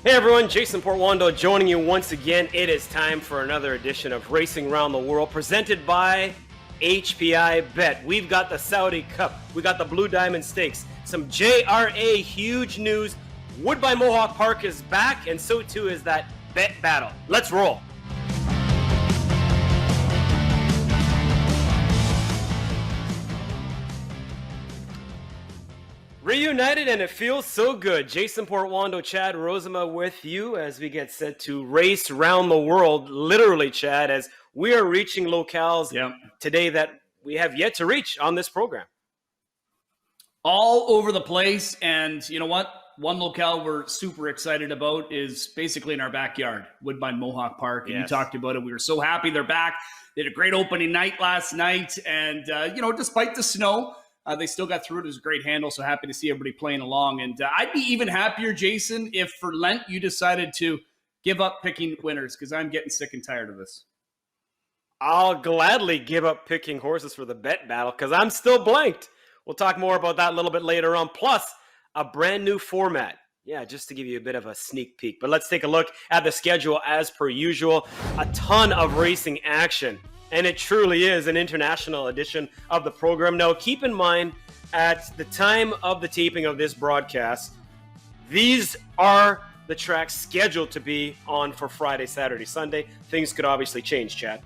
Hey everyone, Jason Portuondo joining you once again. It is time for another edition of Racing Around the World presented by HPI Bet. We've got the Saudi Cup, we got the Blue Diamond Stakes, some JRA huge news. Woodbine Mohawk Park is back, and so too is that bet battle. Let's roll. Reunited, and it feels so good. Jason Portuondo, Chad Rozema with you as we get set to race around the world, literally, Chad, as we are reaching locales today that we have yet to reach on this program. All over the place, and you know what? One locale we're super excited about is basically in our backyard, Woodbine Mohawk Park, and you talked about it. We were so happy they're back. They had a great opening night last night, and despite the snow, they still got through it. It was a great handle, so happy to see everybody playing along. And I'd be even happier, Jason, if for Lent you decided to give up picking winners, because I'm getting sick and tired of this. I'll gladly give up picking horses for the bet battle because I'm still blanked. We'll talk more about that a little bit later on. Plus, a brand new format. Yeah, just to give you a bit of a sneak peek. But let's take a look at the schedule as per usual. A ton of racing action. And it truly is an international edition of the program. Now, keep in mind, at the time of the taping of this broadcast, these are the tracks scheduled to be on for Friday, Saturday, Sunday. Things could obviously change, Chad.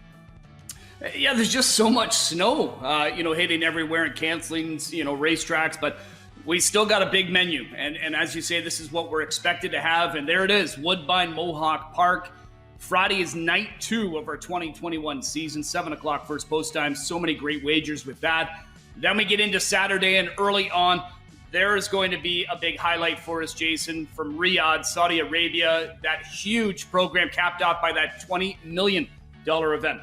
Yeah, there's just so much snow, hitting everywhere and canceling, racetracks. But we still got a big menu. And as you say, this is what we're expected to have. And there it is, Woodbine Mohawk Park. Friday is night 2 of our 2021 season, 7 o'clock first post time. So many great wagers with that. Then we get into Saturday, and early on, there is going to be a big highlight for us, Jason, from Riyadh, Saudi Arabia. That huge program capped off by that $20 million event.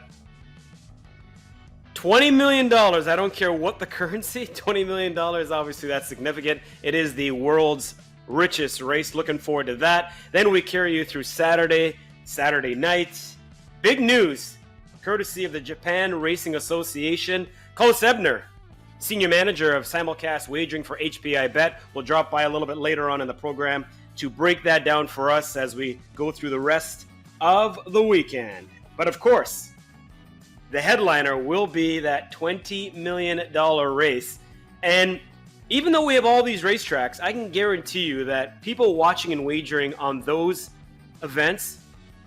$20 million. I don't care what the currency. $20 million, obviously that's significant. It is the world's richest race. Looking forward to that. Then we carry you through Saturday night. Big news, courtesy of the Japan Racing Association. Carlos Ebner, Senior Manager of Simulcast Wagering for HPI Bet, will drop by a little bit later on in the program to break that down for us as we go through the rest of the weekend. But of course, the headliner will be that $20 million race. And even though we have all these racetracks, I can guarantee you that people watching and wagering on those events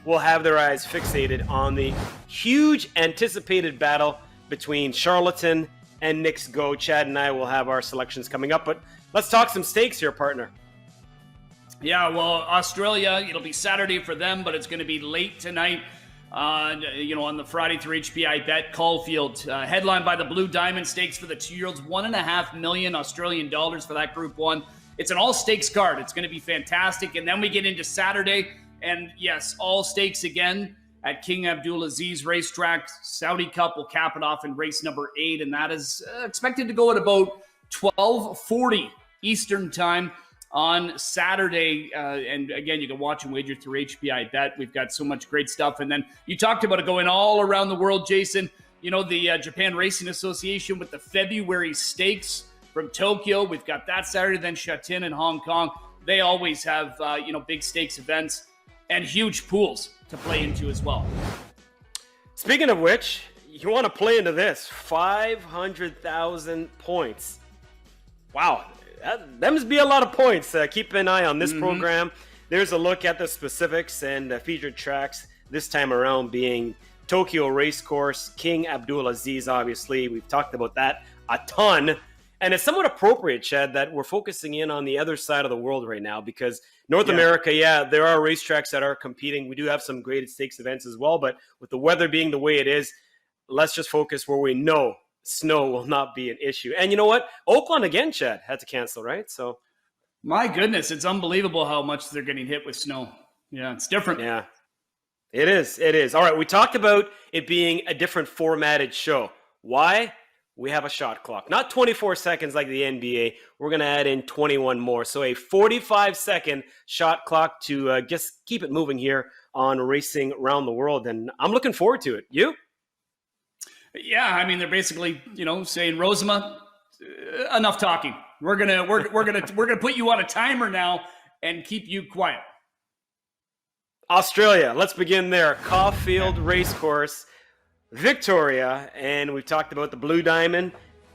will have their eyes fixated on the huge anticipated battle between Charlatan and Knicks Go. Chad and I will have our selections coming up, but let's talk some stakes here, partner. Yeah, well, Australia, it'll be Saturday for them, but it's going to be late tonight. On the Friday through HPI Bet. Caulfield, headlined by the Blue Diamond Stakes for the 2-year-olds, $1.5 million Australian dollars for that Group 1. It's an all-stakes card. It's going to be fantastic. And then we get into Saturday, and yes, all stakes again at King Abdulaziz Racetrack. Saudi Cup will cap it off in race number 8, and that is expected to go at about 12:40 Eastern Time on Saturday. And again, you can watch and wager through HPI Bet. We've got so much great stuff. And then you talked about it going all around the world, Jason. The Japan Racing Association with the February stakes from Tokyo. We've got that Saturday, then Shenzhen in Hong Kong. They always have, big stakes events and huge pools to play into as well. Speaking of which, you want to play into this. 500,000 points. Wow. That must be a lot of points. Keep an eye on this program. There's a look at the specifics and featured tracks this time around being Tokyo Racecourse, King Abdulaziz, obviously. We've talked about that a ton. And it's somewhat appropriate, Chad, that we're focusing in on the other side of the world right now because North America, there are racetracks that are competing. We do have some graded stakes events as well, but with the weather being the way it is, let's just focus where we know snow will not be an issue. And you know what? Oakland again, Chad, had to cancel, right? So, my goodness, it's unbelievable how much they're getting hit with snow. Yeah, it's different. Yeah, it is. It is. All right, we talked about it being a different formatted show. Why? We have a shot clock. Not 24 seconds like the NBA. We're going to add in 21 more. So a 45-second shot clock to just keep it moving here on Racing Around the World. And I'm looking forward to it. You? Yeah, I mean, they're basically, saying, Rozema, enough talking. We're gonna put you on a timer now and keep you quiet. Australia, let's begin there. Caulfield Racecourse, Victoria, and we've talked about the Blue Diamond.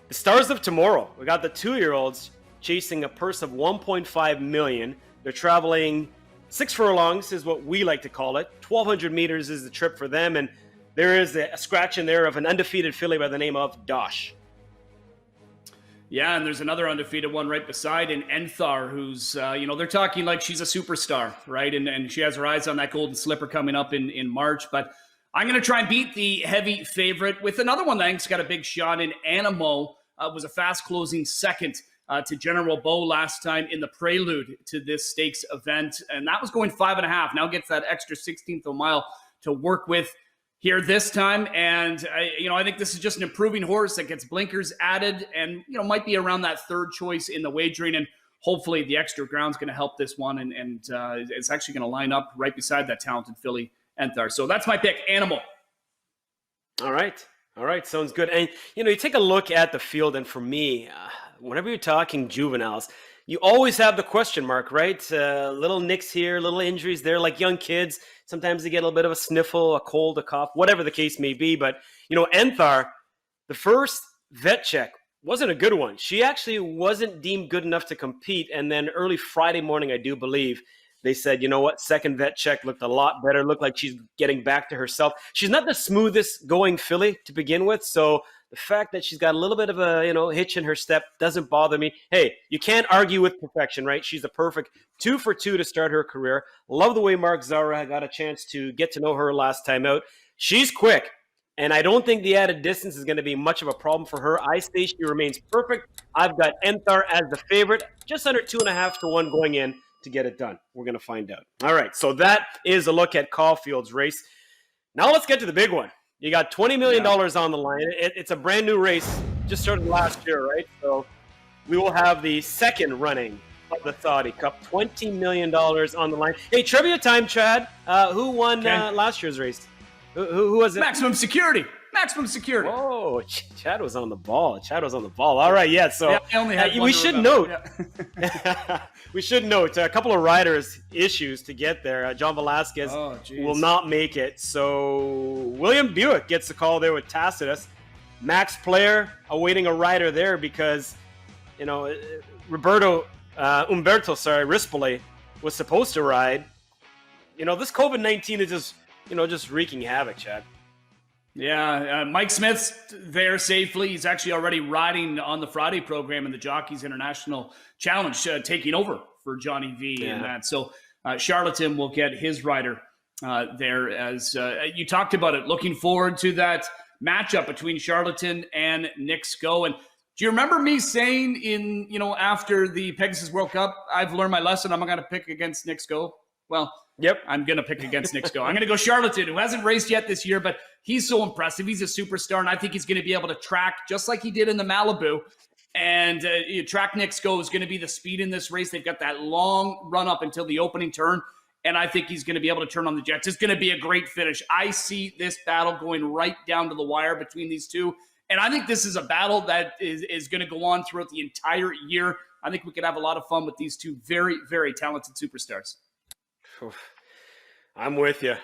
The stars of tomorrow. We got the 2-year-olds chasing a purse of 1.5 million. They're traveling 6 furlongs is what we like to call it. 1,200 meters is the trip for them, and there is a scratch in there of an undefeated filly by the name of Dosh. Yeah, and there's another undefeated one right beside in Enthar, who's, they're talking like she's a superstar, right? And she has her eyes on that Golden Slipper coming up in March. But I'm going to try and beat the heavy favorite with another one that I think's got a big shot in Animo. Was a fast-closing second to General Bo last time in the prelude to this stakes event. And that was going 5.5. Now gets that extra 16th of a mile to work with here this time. And, I think this is just an improving horse that gets blinkers added and, might be around that third choice in the wagering. And hopefully the extra ground's going to help this one. And it's actually going to line up right beside that talented filly, Enthar. So that's my pick, Animal. All right. Sounds good. And, you take a look at the field. And for me, whenever you're talking juveniles, you always have the question mark, right? Little nicks here, little injuries there, like young kids. Sometimes they get a little bit of a sniffle, a cold, a cough, whatever the case may be. But, Enthar, the first vet check wasn't a good one. She actually wasn't deemed good enough to compete. And then early Friday morning, I do believe, they said, you know what, second vet check looked a lot better. Looked like she's getting back to herself. She's not the smoothest going filly to begin with. So the fact that she's got a little bit of a, hitch in her step doesn't bother me. Hey, you can't argue with perfection, right? She's a perfect 2 for 2 to start her career. Love the way Mark Zara got a chance to get to know her last time out. She's quick, and I don't think the added distance is going to be much of a problem for her. I say she remains perfect. I've got Enthar as the favorite, just under 2.5 to 1 going in to get it done. We're going to find out. All right, so that is a look at Caulfield's race. Now let's get to the big one. You got $20 million on the line. It's a brand new race, just started last year, right? So we will have the second running of the Saudi Cup. $20 million on the line. Hey, trivia time, Chad. Who won last year's race? Who was it? Maximum Security. Oh, Chad was on the ball. All right, yeah. So I only had we should note. We should note a couple of riders' issues to get there. John Velasquez will not make it. So William Buick gets the call there with Tacitus. Max Player awaiting a rider there because, Umberto Rispoli was supposed to ride. This COVID-19 is just wreaking havoc, Chad. Yeah, Mike Smith's there safely. He's actually already riding on the Friday program in the Jockeys International Challenge, taking over for Johnny V in that. So Charlatan will get his rider there as you talked about it. Looking forward to that matchup between Charlatan and Nick Sko. And do you remember me saying after the Pegasus World Cup, I've learned my lesson. I'm going to pick against Nick Sko? Well, yep, I'm going to pick against Nick Sko. I'm going to go Charlatan, who hasn't raced yet this year, but he's so impressive. He's a superstar, and I think he's going to be able to track just like he did in the Malibu. And track Nick Sko is going to be the speed in this race. They've got that long run up until the opening turn, and I think he's going to be able to turn on the jets. It's going to be a great finish. I see this battle going right down to the wire between these two, and I think this is a battle that is going to go on throughout the entire year. I think we could have a lot of fun with these two very, very talented superstars. I'm with you.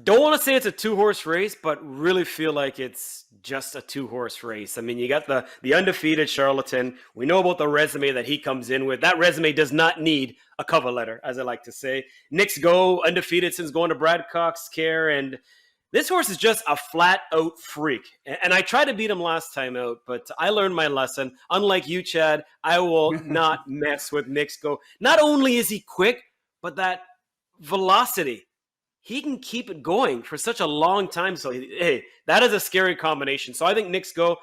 Don't want to say it's a 2-horse race, but really feel like it's just a 2-horse race. I mean, you got the undefeated Charlatan. We know about the resume that he comes in with. That resume does not need a cover letter, as I like to say. Nick Sko, undefeated since going to Brad Cox's care. And this horse is just a flat-out freak. And I tried to beat him last time out, but I learned my lesson. Unlike you, Chad, I will not mess with Nick Sko. Not only is he quick, but that velocity. He can keep it going for such a long time. So, hey, that is a scary combination. So I think Nick Sko,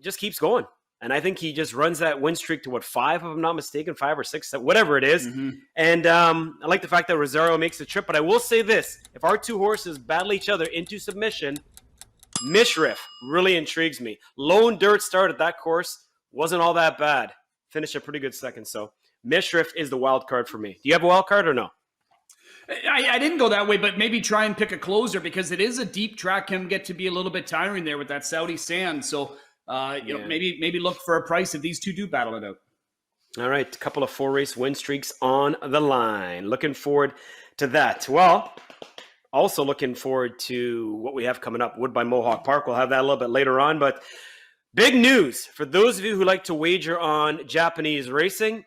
just keeps going. And I think he just runs that win streak to 5, if I'm not mistaken, 5 or 6, whatever it is. Mm-hmm. And I like the fact that Rosario makes the trip. But I will say this. If our two horses battle each other into submission, Mishriff really intrigues me. Lone dirt start at that course wasn't all that bad. Finished a pretty good second. So Mishriff is the wild card for me. Do you have a wild card or no? I didn't go that way, but maybe try and pick a closer because it is a deep track, can get to be a little bit tiring there with that Saudi sand. So, maybe look for a price if these two do battle it out. All right, a couple of 4-race win streaks on the line. Looking forward to that. Well, also looking forward to what we have coming up. Woodbine Mohawk Park. We'll have that a little bit later on. But big news for those of you who like to wager on Japanese racing.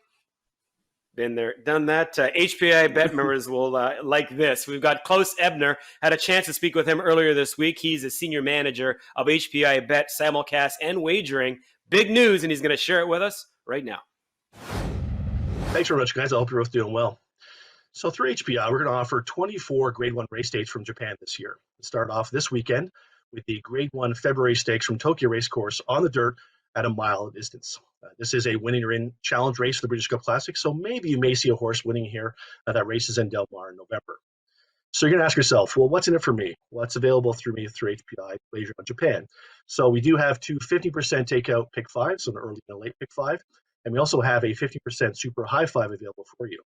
Been there, done that. HPI bet members will like this. We've got Klaus Ebner. Had a chance to speak with him earlier this week. He's a senior manager of HPI bet, simulcast, and wagering. Big news, and he's going to share it with us right now. Thanks very much, guys. I hope you're both doing well. So through HPI, we're going to offer 24 Grade 1 race dates from Japan this year. We'll start off this weekend with the Grade 1 February Stakes from Tokyo Racecourse on the dirt at a mile distance. This is a winning or in challenge race for the British Cup Classic, so maybe you may see a horse winning here. That race is in Del Mar in November. So you're going to ask yourself, well, what's in it for me? What's available through me through HPI Wager on Japan? So we do have two 50% takeout pick fives, so an early and a late pick five, and we also have a 50% super high five available for you.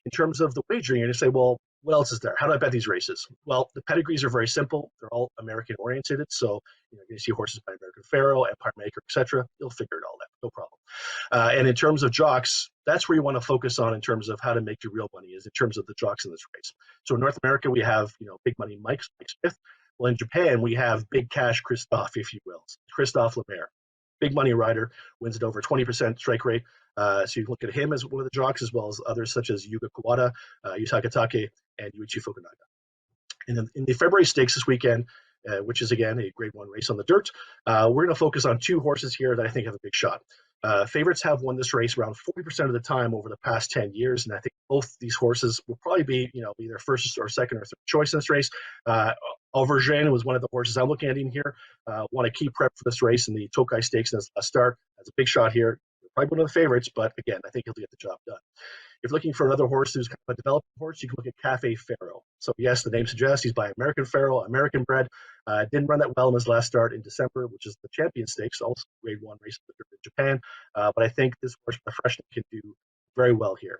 In terms of the wagering, you're going to say, well, what else is there? How do I bet these races? Well, the pedigrees are very simple. They're all American-oriented, so you're going to see horses by American Pharoah, Empire Maker, etc. You'll figure it all out, no problem. And in terms of jocks, that's where you want to focus on in terms of how to make your real money, is in terms of the jocks in this race. So in North America, we have big money Mike Smith. Well, in Japan, we have big cash Christophe, if you will, Christophe Lemaire. Big money rider, wins at over 20% strike rate. So you can look at him as one of the jocks, as well as others such as Yuga Kawada, Yutaka Take, and Yuichi Fukunaga. And then in the February Stakes this weekend, which is, again, a Grade 1 race on the dirt, we're going to focus on two horses here that I think have a big shot. Favorites have won this race around 40% of the time over the past 10 years, and I think both these horses will probably be, either first or second or third choice in this race. Alvergen was one of the horses I'm looking at in here. Want a key prep for this race in the Tokai Stakes in a start. Has a big shot here. Probably one of the favorites, but again, I think he'll get the job done. If you're looking for another horse who's kind of a developing horse, you can look at Cafe Pharaoh. So yes, the name suggests he's by American Pharaoh, American bred. Didn't run that well in his last start in December, which is the Champion Stakes, also Grade 1 race in Japan. But I think this horse, the freshman, can do very well here.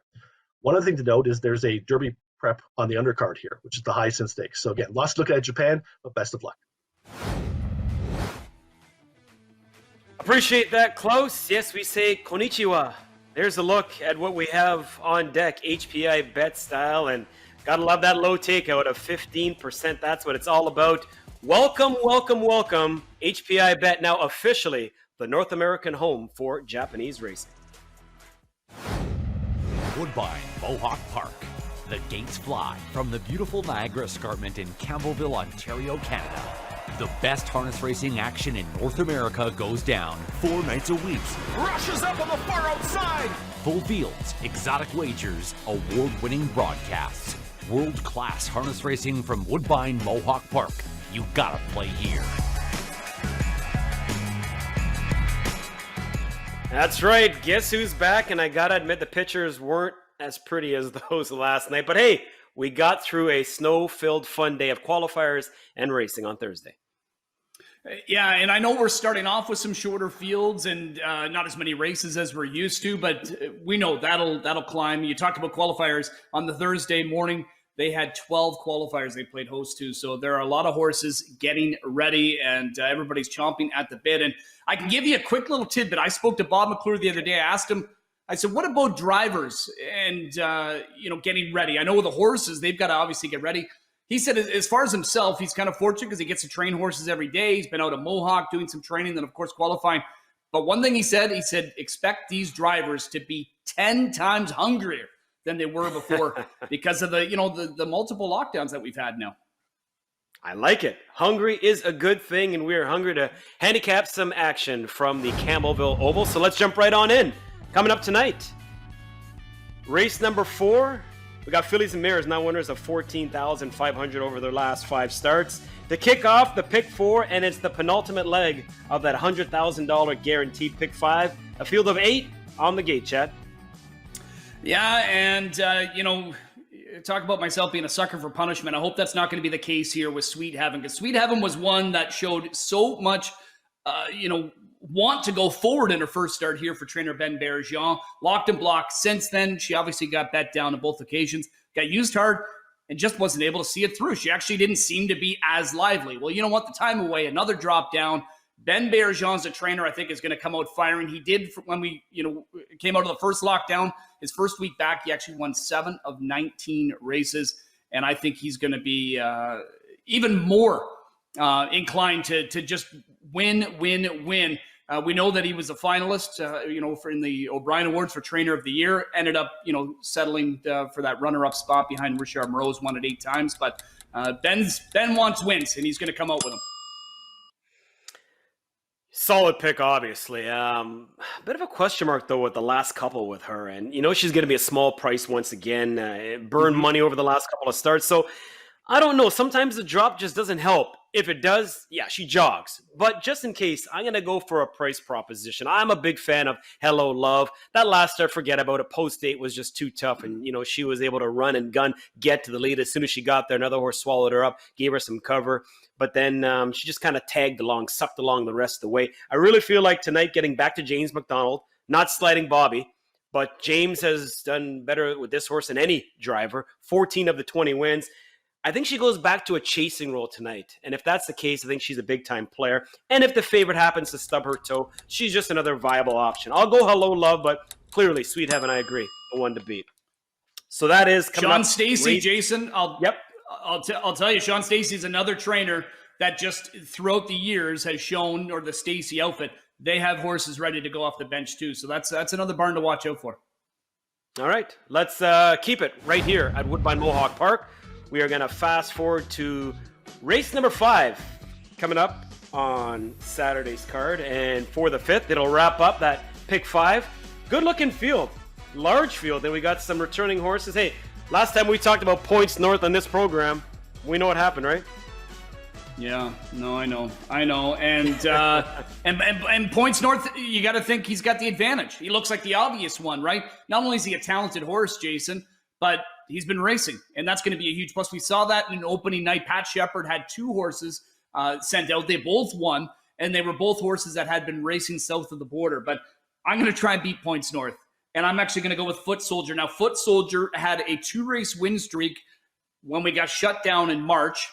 One other thing to note is there's a Derby prep on the undercard here, which is the Hyacinth Stakes. So again, lots to look at Japan, but best of luck. Appreciate that, Klaus. Yes, we say konnichiwa. There's a look at what we have on deck, HPI bet style, and gotta love that low takeout of 15%. That's what it's all about. Welcome, welcome, welcome. HPI bet now officially the North American home for Japanese racing. Woodbine Mohawk Park. The gates fly from the beautiful Niagara Escarpment in Campbellville, Ontario, Canada. The best harness racing action in North America goes down 4 nights a week. Rushes up on the far outside. Full fields, exotic wagers, award-winning broadcasts. World-class harness racing from Woodbine Mohawk Park. You gotta play here. That's right. Guess who's back? And I gotta admit, the pictures weren't as pretty as those last night. But hey, we got through a snow-filled fun day of qualifiers and racing on Thursday. Yeah, and I know we're starting off with some shorter fields and not as many races as we're used to, but we know that'll climb. You talked about qualifiers on the Thursday morning. They had 12 qualifiers they played host to, so there are a lot of horses getting ready, and everybody's chomping at the bit. And I can give you a quick little tidbit. I spoke to Bob McClure the other day. I asked him, I said, what about drivers and, getting ready? I know with the horses, they've got to obviously get ready. He said, as far as himself, he's kind of fortunate because he gets to train horses every day. He's been out at Mohawk doing some training, then, of course, qualifying. But one thing he said, expect these drivers to be 10 times hungrier than they were before because of the multiple lockdowns that we've had now. I like it. Hungry is a good thing, and we are hungry to handicap some action from the Campbellville Oval. So let's jump right on in. Coming up tonight, race number 4. We got fillies and mares, now winners of $14,500 over their last 5 starts. To kick off the pick 4, and it's the penultimate leg of that $100,000 guaranteed pick 5. A field of 8 on the gate, Chad. Yeah, and, talk about myself being a sucker for punishment. I hope that's not going to be the case here with Sweet Heaven, because Sweet Heaven was one that showed so much, want to go forward in her first start here for trainer Ben Bergeon. Locked and blocked. Since then, she obviously got bet down on both occasions, got used hard, and just wasn't able to see it through. She actually didn't seem to be as lively. Well, you know what? The time away, another drop down. Ben Bergeon's a trainer I think is going to come out firing. He did when we, came out of the first lockdown. His first week back, he actually won 7 of 19 races. And I think he's going to be even more inclined to just win. We know that he was a finalist, in the O'Brien Awards for Trainer of the Year. Ended up, settling for that runner-up spot behind Richard Moreau's, won it 8 times. But Ben wants wins, and he's going to come out with them. Solid pick, obviously. Bit of a question mark, though, with the last couple with her. And, she's going to be a small price once again. Burned money over the last couple of starts. So, I don't know. Sometimes the drop just doesn't help. If it does, yeah, she jogs. But just in case, I'm going to go for a price proposition. I'm a big fan of Hello Love. That last start, forget about it. Post-8 was just too tough. And, she was able to run and gun, get to the lead. As soon as she got there, another horse swallowed her up, gave her some cover. But then she just kind of tagged along, sucked along the rest of the way. I really feel like tonight, getting back to James McDonald, not sliding Bobby, but James has done better with this horse than any driver. 14 of the 20 wins. I think she goes back to a chasing role tonight. And if that's the case, I think she's a big-time player. And if the favorite happens to stub her toe, she's just another viable option. I'll go Hello Love, but clearly, Sweet Heaven, I agree, the one to beat. So that is coming Sean up. Stacey, Jason, I'll tell you, Sean Stacey's another trainer that just throughout the years has shown, or the Stacey outfit, they have horses ready to go off the bench too. So that's another barn to watch out for. All right, let's keep it right here at Woodbine Mohawk Park. We are going to fast forward to race number 5 coming up on Saturday's card. And for the 5th, it'll wrap up that pick 5. Good-looking field, large field. Then we got some returning horses. Hey, last time we talked about Points North on this program, we know what happened, right? Yeah, no, I know. And and Points North, you got to think he's got the advantage. He looks like the obvious one, right? Not only is he a talented horse, Jason, but he's been racing, and that's going to be a huge plus. We saw that in opening night. Pat Shepard had 2 horses sent out. They both won, and they were both horses that had been racing south of the border. But I'm going to try and beat Points North, and I'm actually going to go with Foot Soldier. Now, Foot Soldier had a 2-race win streak when we got shut down in March.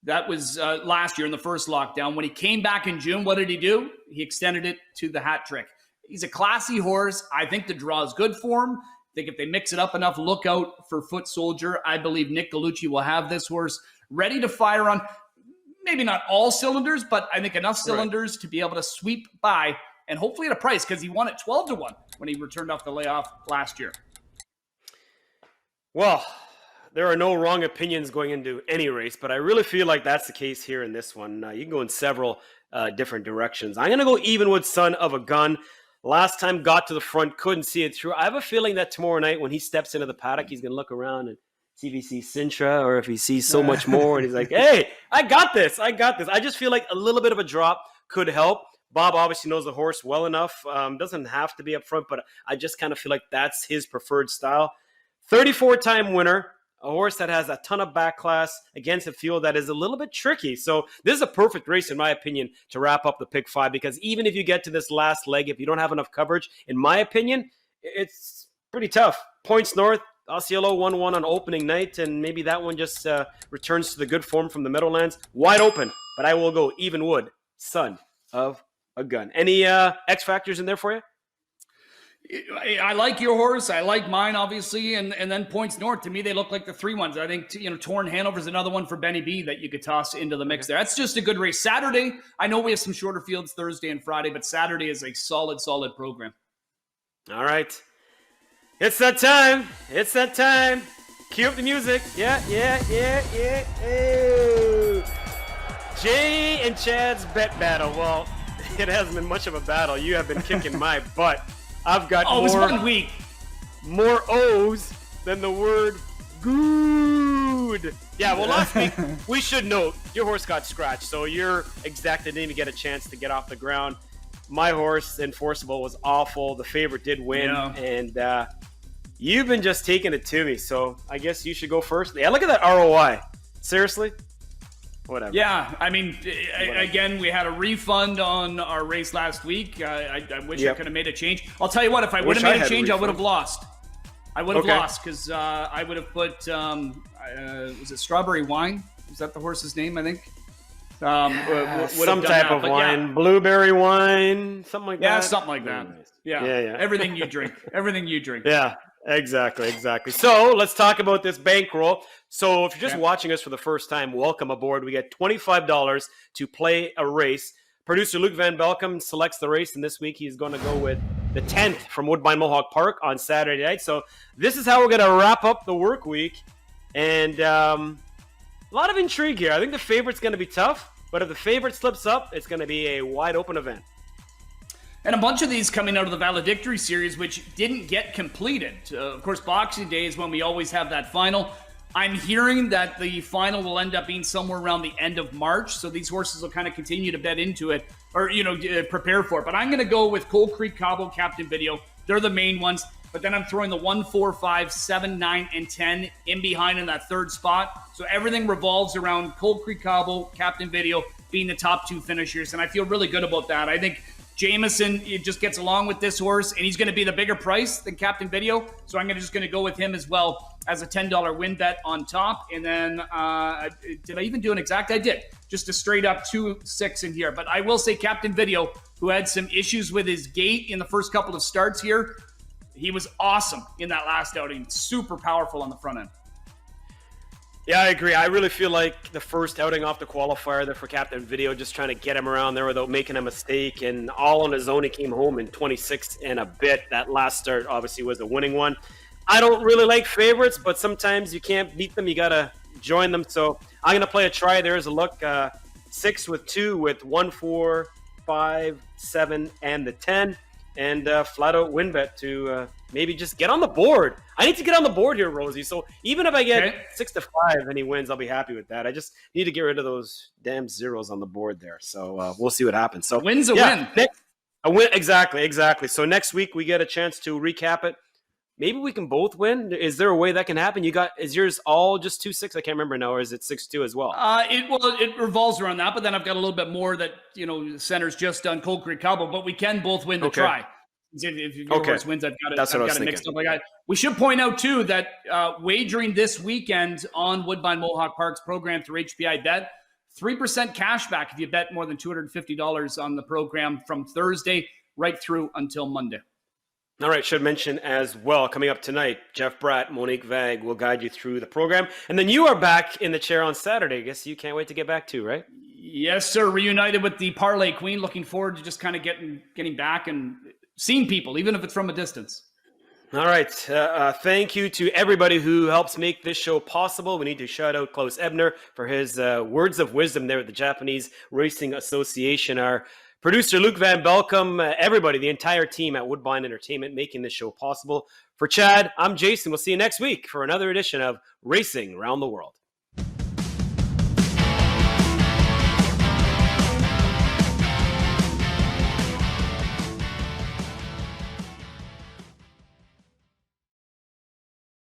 That was last year in the first lockdown. When he came back in June, what did he do? He extended it to the hat trick. He's a classy horse. I think the draw is good for him. I think if they mix it up enough, look out for Foot Soldier. I believe Nick Gallucci will have this horse ready to fire on maybe not all cylinders, but I think enough cylinders to be able to sweep by, and hopefully at a price, because he won at 12-1 when he returned off the layoff last year. Well, there are no wrong opinions going into any race, but I really feel like that's the case here in this one. You can go in several different directions. I'm going to go Evenwood, Son of a Gun. Last time got to the front, couldn't see it through. I have a feeling that tomorrow night when he steps into the paddock, he's going to look around and see if he sees Sintra or if he sees so much more. And he's like, hey, I got this. I just feel like a little bit of a drop could help. Bob obviously knows the horse well enough. Doesn't have to be up front, but I just kind of feel like that's his preferred style. 34-time winner. A horse that has a ton of back class against a field that is a little bit tricky. So this is a perfect race, in my opinion, to wrap up the pick 5, because even if you get to this last leg, if you don't have enough coverage, in my opinion, it's pretty tough. Points North, Osceola 1-1 on opening night, and maybe that one just returns to the good form from the Meadowlands. Wide open, but I will go Evenwood, Son of a Gun. Any X factors in there for you? I like your horse. I like mine, obviously, and then Points North. To me, they look like the 3 ones. I think Torn Hanover's another one for Benny B that you could toss into the mix there. That's just a good race. Saturday, I know we have some shorter fields Thursday and Friday, but Saturday is a solid program. All right, it's that time. Cue up the music. Yeah. Ooh. Jay and Chad's bet battle. Well, it hasn't been much of a battle. You have been kicking my butt. I've got it was 1 week. More O's than the word good. Yeah, well, last week, we should note, your horse got scratched, so your exacta didn't even get a chance to get off the ground. My horse, Enforceable, was awful. The favorite did win, and you've been just taking it to me, so I guess you should go first. Yeah, look at that ROI. Seriously? Whatever. Yeah, I mean, again, we had a refund on our race last week. I wish I could have made a change. I'll tell you what, if I would have made a change, I would have lost. I would have lost because I would have put, was it Strawberry Wine? Is that the horse's name, I think? Some type of wine. Blueberry wine, something like that. Yeah, something like that. Yeah. Everything you drink. Yeah. Exactly. So let's talk about this bankroll. So if you're just watching us for the first time, welcome aboard. We get $25 to play a race. Producer Luke Van Belkom selects the race, and this week he's going to go with the 10th from Woodbine Mohawk Park on Saturday night. So this is how we're going to wrap up the work week. And a lot of intrigue here. I think the favorite's going to be tough, but if the favorite slips up, it's going to be a wide open event. And a bunch of these coming out of the valedictory series, which didn't get completed. Of course, Boxing Day is when we always have that final. I'm hearing that the final will end up being somewhere around the end of March, so these horses will kind of continue to bet into it, or, prepare for it. But I'm going to go with Cold Creek, Cabo, Captain Video. They're the main ones. But then I'm throwing the 1, 4, 5, 7, 9, and 10 in behind in that third spot. So everything revolves around Cold Creek, Cabo, Captain Video being the top 2 finishers, and I feel really good about that. I think Jameson just gets along with this horse, and he's going to be the bigger price than Captain Video. So I'm just going to go with him as well as a $10 win bet on top. And then, did I even do an exact? I did. Just a straight up 2-6 in here. But I will say Captain Video, who had some issues with his gait in the first couple of starts here, he was awesome in that last outing. Super powerful on the front end. Yeah, I agree. I really feel like the first outing off the qualifier there for Captain Video, just trying to get him around there without making a mistake, and all on his own, he came home in 26 and a bit. That last start obviously was a winning one. I don't really like favorites, but sometimes you can't beat them. You got to join them. So I'm going to play a try. There's a look. 6 with 2 with 1, 4, 5, 7, and the 10. And flat out win bet to maybe just get on the board. I need to get on the board here, Rosie. So even if I get 6 to 5 and he wins, I'll be happy with that. I just need to get rid of those damn zeros on the board there. So we'll see what happens. So win's a win. A win, exactly. So next week we get a chance to recap it. Maybe we can both win. Is there a way that can happen? Is yours all just 2-6? I can't remember now, or is it 6-2 as well? It revolves around that, but then I've got a little bit more that center's just on Cold Creek Cabo, but we can both win the try. If your horse wins, I've got it mixed up. We should point out too that wagering this weekend on Woodbine Mohawk Park's program through HPI Bet, 3% cash back if you bet more than $250 on the program from Thursday right through until Monday. All right, should mention as well, coming up tonight, Jeff Bratt, Monique Vag will guide you through the program. And then you are back in the chair on Saturday. I guess you can't wait to get back to, right? Yes, sir. Reunited with the Parlay Queen. Looking forward to just kind of getting back and seeing people, even if it's from a distance. All right. Thank you to everybody who helps make this show possible. We need to shout out Klaus Ebner for his words of wisdom there at the Japanese Racing Association. Our producer, Luke Van Belkom, everybody, the entire team at Woodbine Entertainment making this show possible. For Chad, I'm Jason. We'll see you next week for another edition of Racing Around the World.